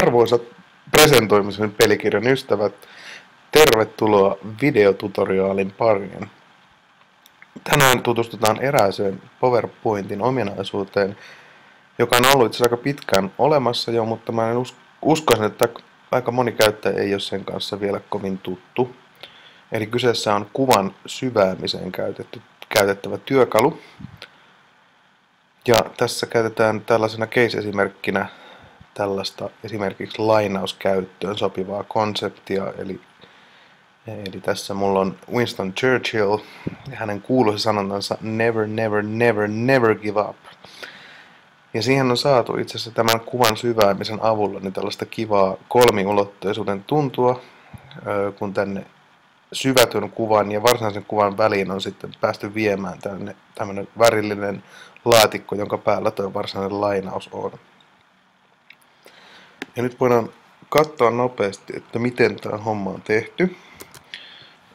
Arvoisat presentoimisen pelikirjan ystävät, tervetuloa videotutoriaalin pariin. Tänään tutustutaan erääseen PowerPointin ominaisuuteen, joka on ollut itse aika pitkään olemassa jo, mutta mä uskoisin, että aika moni käyttäjä ei ole sen kanssa vielä kovin tuttu. Eli kyseessä on kuvan syväämiseen käytettävä työkalu. Ja tässä käytetään tällaisena case-esimerkkinä tällaista esimerkiksi lainauskäyttöön sopivaa konseptia. Eli tässä mulla on Winston Churchill ja hänen kuuluisa sanontansa never, never, never, never give up. Ja siihen on saatu itse asiassa tämän kuvan syväämisen avulla niin tällaista kivaa kolmiulotteisuuden tuntua, kun tänne syvätyn kuvan ja varsinaisen kuvan väliin on sitten päästy viemään tänne tämmöinen värillinen laatikko, jonka päällä tuo varsinainen lainaus on. Ja nyt voidaan katsoa nopeasti, että miten tämä homma on tehty.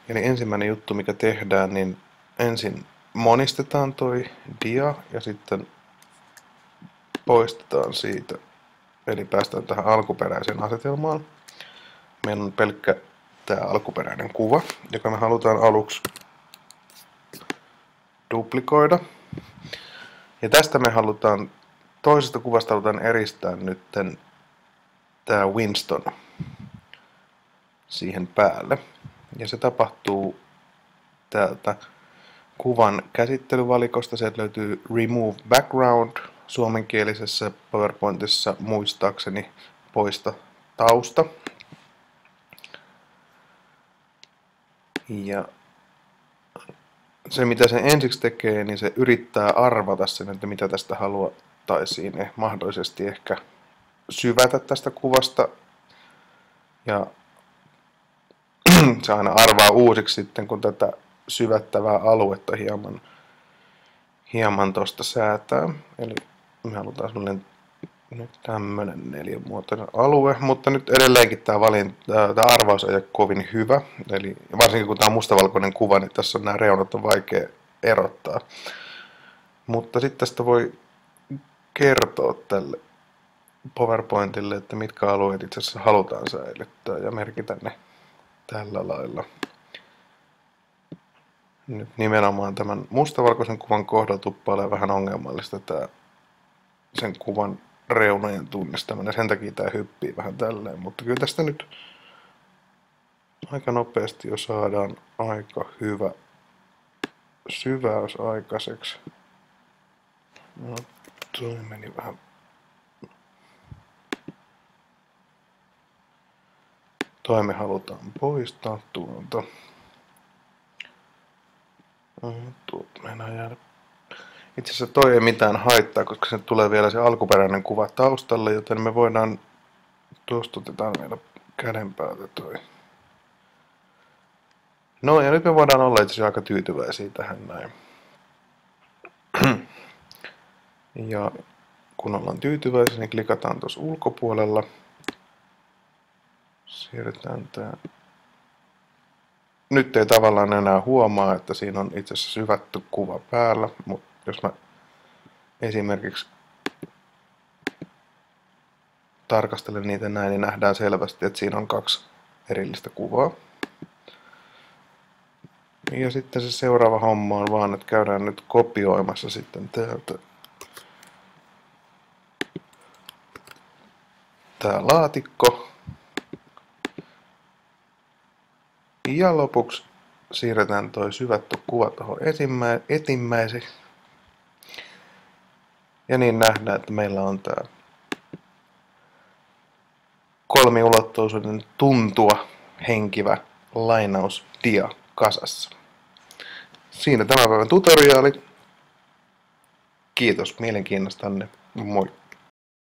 Eli ensimmäinen juttu, mikä tehdään, niin ensin monistetaan toi dia ja sitten poistetaan siitä. Eli päästään tähän alkuperäiseen asetelmaan. Meillä on pelkkä tämä alkuperäinen kuva, joka me halutaan aluksi duplikoida. Ja tästä me halutaan, toisesta kuvasta halutaan eristää nyt tämä Winston siihen päälle. Ja se tapahtuu täältä kuvan käsittelyvalikosta. Sieltä löytyy Remove Background suomenkielisessä PowerPointissa, muistaakseni poista tausta. Ja se mitä se ensiksi tekee, niin se yrittää arvata sen, että mitä tästä haluttaisiin mahdollisesti ehkä syvätä tästä kuvasta. Ja se aina arvaa uusiksi sitten, kun tätä syvättävää aluetta hieman tuosta säätää. Eli me halutaan sellainen tämmöinen neliömuotoinen alue, mutta nyt edelleenkin tämä arvaus ei ole kovin hyvä. Eli varsinkin kun tämä on mustavalkoinen kuva, niin tässä on nämä reunat on vaikea erottaa. Mutta sitten tästä voi kertoa tälle PowerPointille, että mitkä alueet itse asiassa halutaan säilyttää ja merkitä ne tällä lailla. Nyt nimenomaan tämän mustavalkoisen kuvan kohdalla tuppailee vähän ongelmallista tämä sen kuvan reunojen tunnistaminen. Sen takia tämä hyppii vähän tälleen, mutta kyllä tästä nyt aika nopeasti jo saadaan aika hyvä syväys aikaiseksi. No, toi meni vähän. Toi me halutaan poistaa tuolta. Tuolta mennään jäädä. Itse asiassa toi ei mitään haittaa, koska se tulee vielä se alkuperäinen kuva taustalle, joten me voidaan, tuosta otetaan meillä käden päältä toi. No ja nyt me voidaan olla itse asiassa aika tyytyväisiä tähän näin. Ja kun ollaan tyytyväisiä, niin klikataan tuossa ulkopuolella. Siirretään tää. Nyt ei tavallaan enää huomaa, että siinä on itse asiassa syvätty kuva päällä, mutta jos mä esimerkiksi tarkastelen niitä näin, niin nähdään selvästi, että siinä on kaksi erillistä kuvaa. Ja sitten se seuraava homma on vaan, että käydään nyt kopioimassa sitten täältä tää laatikko. Ja lopuksi siirretään toi syvätty kuva tuohon etimmäiseksi. Ja niin nähdään, että meillä on tää kolmiulotteisuuden tuntua henkivä lainausdia kasassa. Siinä tämän päivän tutoriaali. Kiitos mielenkiinnostanne. Moi!